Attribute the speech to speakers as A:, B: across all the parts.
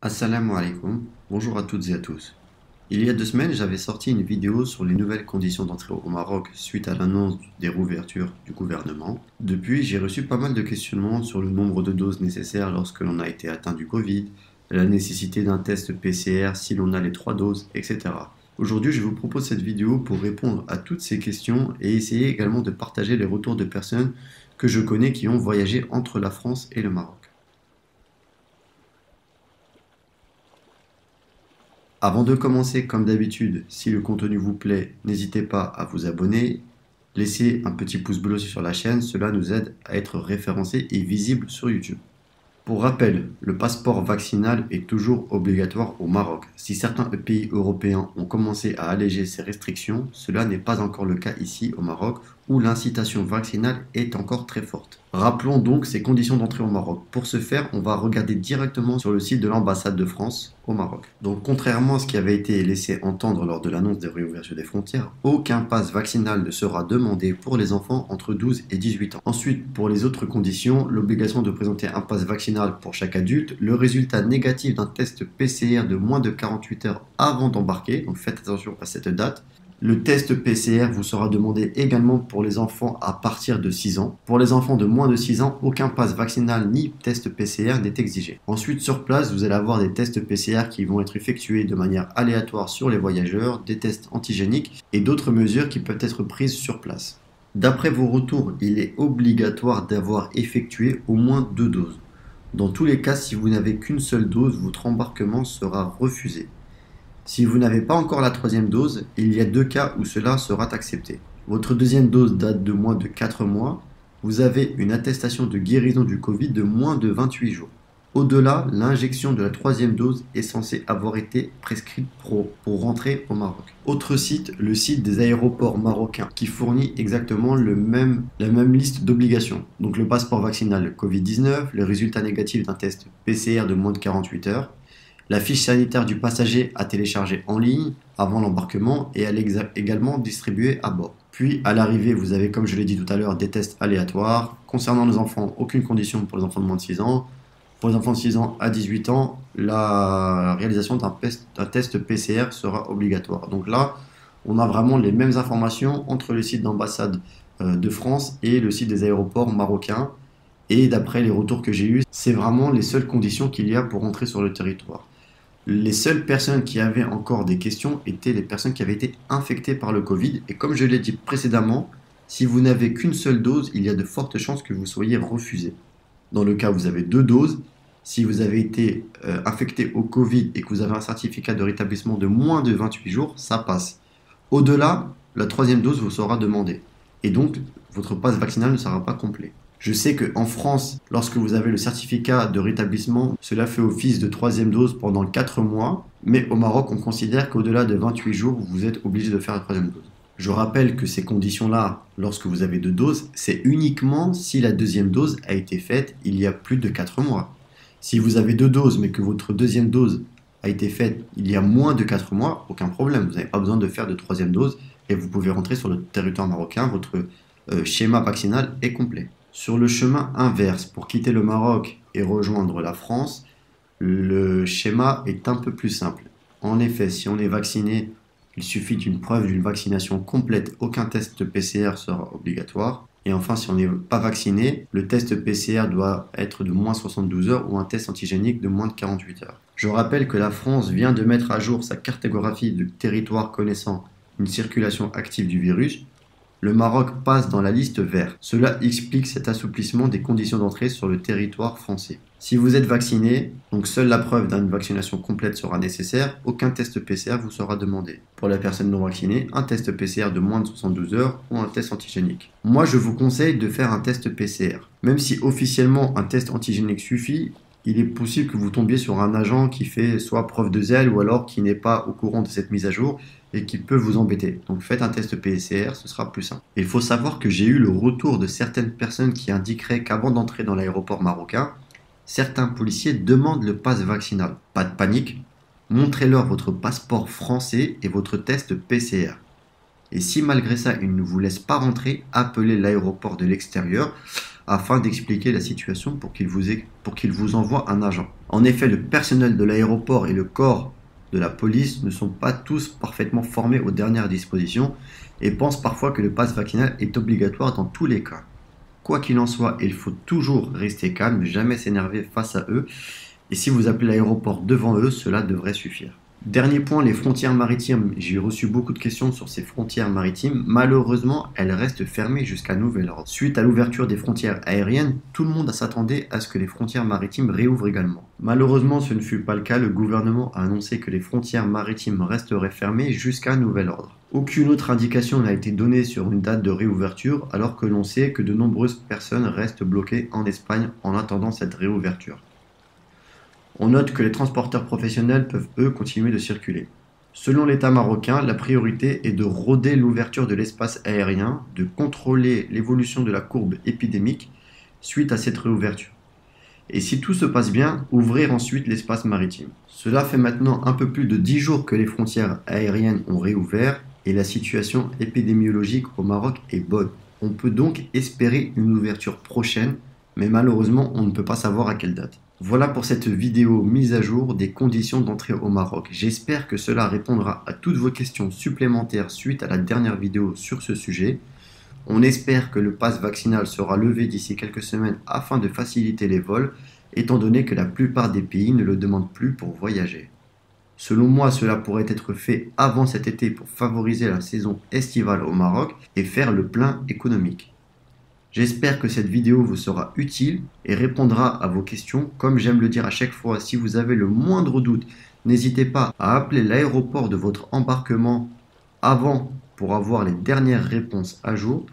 A: Assalamu alaikum, bonjour à toutes et à tous. Il y a 2 semaines, j'avais sorti une vidéo sur les nouvelles conditions d'entrée au Maroc suite à l'annonce des rouvertures du gouvernement. Depuis, j'ai reçu pas mal de questionnements sur le nombre de doses nécessaires lorsque l'on a été atteint du Covid, la nécessité d'un test PCR si l'on a les 3 doses, etc. Aujourd'hui, je vous propose cette vidéo pour répondre à toutes ces questions et essayer également de partager les retours de personnes que je connais qui ont voyagé entre la France et le Maroc. Avant de commencer, comme d'habitude, si le contenu vous plaît, n'hésitez pas à vous abonner, laissez un petit pouce bleu sur la chaîne, cela nous aide à être référencés et visibles sur YouTube. Pour rappel, le passeport vaccinal est toujours obligatoire au Maroc. Si certains pays européens ont commencé à alléger ces restrictions, cela n'est pas encore le cas ici au Maroc où l'incitation vaccinale est encore très forte. Rappelons donc ces conditions d'entrée au Maroc. Pour ce faire, on va regarder directement sur le site de l'ambassade de France au Maroc. Donc contrairement à ce qui avait été laissé entendre lors de l'annonce des réouvertures des frontières, aucun pass vaccinal ne sera demandé pour les enfants entre 12 et 18 ans. Ensuite, pour les autres conditions, l'obligation de présenter un pass vaccinal pour chaque adulte, le résultat négatif d'un test PCR de moins de 48 heures avant d'embarquer, donc faites attention à cette date. Le test PCR vous sera demandé également pour les enfants à partir de 6 ans. Pour les enfants de moins de 6 ans, aucun pass vaccinal ni test PCR n'est exigé. Ensuite, sur place, vous allez avoir des tests PCR qui vont être effectués de manière aléatoire sur les voyageurs, des tests antigéniques et d'autres mesures qui peuvent être prises sur place. D'après vos retours, il est obligatoire d'avoir effectué au moins 2 doses. Dans tous les cas, si vous n'avez qu'une seule dose, votre embarquement sera refusé. Si vous n'avez pas encore la 3e dose, il y a 2 cas où cela sera accepté. Votre 2e dose date de moins de 4 mois. Vous avez une attestation de guérison du Covid de moins de 28 jours. Au-delà, l'injection de la 3e dose est censée avoir été prescrite pour rentrer au Maroc. Autre site, le site des aéroports marocains, qui fournit exactement la même liste d'obligations. Donc le passeport vaccinal Covid-19, le résultat négatif d'un test PCR de moins de 48 heures, la fiche sanitaire du passager à télécharger en ligne avant l'embarquement et elle est également distribuée à bord. Puis à l'arrivée, vous avez, comme je l'ai dit tout à l'heure, des tests aléatoires. Concernant les enfants, aucune condition pour les enfants de moins de 6 ans. Pour les enfants de 6 ans à 18 ans, la réalisation d'un test PCR sera obligatoire. Donc là, on a vraiment les mêmes informations entre le site d'ambassade de France et le site des aéroports marocains. Et d'après les retours que j'ai eus, c'est vraiment les seules conditions qu'il y a pour entrer sur le territoire. Les seules personnes qui avaient encore des questions étaient les personnes qui avaient été infectées par le Covid. Et comme je l'ai dit précédemment, si vous n'avez qu'une seule dose, il y a de fortes chances que vous soyez refusé. Dans le cas où vous avez 2 doses, si vous avez été infecté au Covid et que vous avez un certificat de rétablissement de moins de 28 jours, ça passe. Au-delà, la 3e dose vous sera demandée. Et donc, votre passe vaccinal ne sera pas complet. Je sais qu'en France, lorsque vous avez le certificat de rétablissement, cela fait office de 3e dose pendant 4 mois, mais au Maroc, on considère qu'au-delà de 28 jours, vous êtes obligé de faire la 3e dose. Je rappelle que ces conditions-là, lorsque vous avez 2 doses, c'est uniquement si la 2e dose a été faite il y a plus de 4 mois. Si vous avez 2 doses, mais que votre 2e dose a été faite il y a moins de 4 mois, aucun problème, vous n'avez pas besoin de faire de 3e dose et vous pouvez rentrer sur le territoire marocain, votre schéma vaccinal est complet. Sur le chemin inverse, pour quitter le Maroc et rejoindre la France, le schéma est un peu plus simple. En effet, si on est vacciné, il suffit d'une preuve d'une vaccination complète, aucun test PCR sera obligatoire. Et enfin, si on n'est pas vacciné, le test PCR doit être de moins 72 heures ou un test antigénique de moins de 48 heures. Je rappelle que la France vient de mettre à jour sa cartographie de territoire connaissant une circulation active du virus. Le Maroc passe dans la liste verte. Cela explique cet assouplissement des conditions d'entrée sur le territoire français. Si vous êtes vacciné, donc seule la preuve d'une vaccination complète sera nécessaire, aucun test PCR vous sera demandé. Pour la personne non vaccinée, un test PCR de moins de 72 heures ou un test antigénique. Moi, je vous conseille de faire un test PCR. Même si officiellement un test antigénique suffit, il est possible que vous tombiez sur un agent qui fait soit preuve de zèle ou alors qui n'est pas au courant de cette mise à jour et qui peut vous embêter. Donc faites un test PCR, ce sera plus simple. Il faut savoir que j'ai eu le retour de certaines personnes qui indiqueraient qu'avant d'entrer dans l'aéroport marocain, certains policiers demandent le pass vaccinal. Pas de panique, montrez-leur votre passeport français et votre test PCR. Et si malgré ça, ils ne vous laissent pas rentrer, appelez l'aéroport de l'extérieur afin d'expliquer la situation pour qu'il vous envoie un agent. En effet, le personnel de l'aéroport et le corps de la police ne sont pas tous parfaitement formés aux dernières dispositions et pensent parfois que le pass vaccinal est obligatoire dans tous les cas. Quoi qu'il en soit, il faut toujours rester calme, ne jamais s'énerver face à eux, et si vous appelez l'aéroport devant eux, cela devrait suffire. Dernier point, les frontières maritimes. J'ai reçu beaucoup de questions sur ces frontières maritimes. Malheureusement, elles restent fermées jusqu'à nouvel ordre. Suite à l'ouverture des frontières aériennes, tout le monde s'attendait à ce que les frontières maritimes réouvrent également. Malheureusement, ce ne fut pas le cas. Le gouvernement a annoncé que les frontières maritimes resteraient fermées jusqu'à nouvel ordre. Aucune autre indication n'a été donnée sur une date de réouverture, alors que l'on sait que de nombreuses personnes restent bloquées en Espagne en attendant cette réouverture. On note que les transporteurs professionnels peuvent, eux, continuer de circuler. Selon l'État marocain, la priorité est de roder l'ouverture de l'espace aérien, de contrôler l'évolution de la courbe épidémique suite à cette réouverture. Et si tout se passe bien, ouvrir ensuite l'espace maritime. Cela fait maintenant un peu plus de 10 jours que les frontières aériennes ont réouvert et la situation épidémiologique au Maroc est bonne. On peut donc espérer une ouverture prochaine, mais malheureusement on ne peut pas savoir à quelle date. Voilà pour cette vidéo mise à jour des conditions d'entrée au Maroc. J'espère que cela répondra à toutes vos questions supplémentaires suite à la dernière vidéo sur ce sujet. On espère que le pass vaccinal sera levé d'ici quelques semaines afin de faciliter les vols, étant donné que la plupart des pays ne le demandent plus pour voyager. Selon moi, cela pourrait être fait avant cet été pour favoriser la saison estivale au Maroc et faire le plein économique. J'espère que cette vidéo vous sera utile et répondra à vos questions. Comme j'aime le dire à chaque fois, si vous avez le moindre doute, n'hésitez pas à appeler l'aéroport de votre embarquement avant pour avoir les dernières réponses à jour.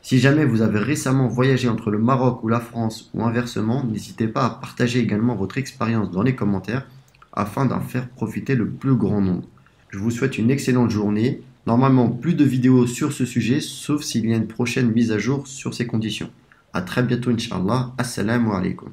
A: Si jamais vous avez récemment voyagé entre le Maroc ou la France ou inversement, n'hésitez pas à partager également votre expérience dans les commentaires afin d'en faire profiter le plus grand nombre. Je vous souhaite une excellente journée. Normalement, plus de vidéos sur ce sujet, sauf s'il y a une prochaine mise à jour sur ces conditions. A très bientôt, Inch'Allah. Assalamu alaikum.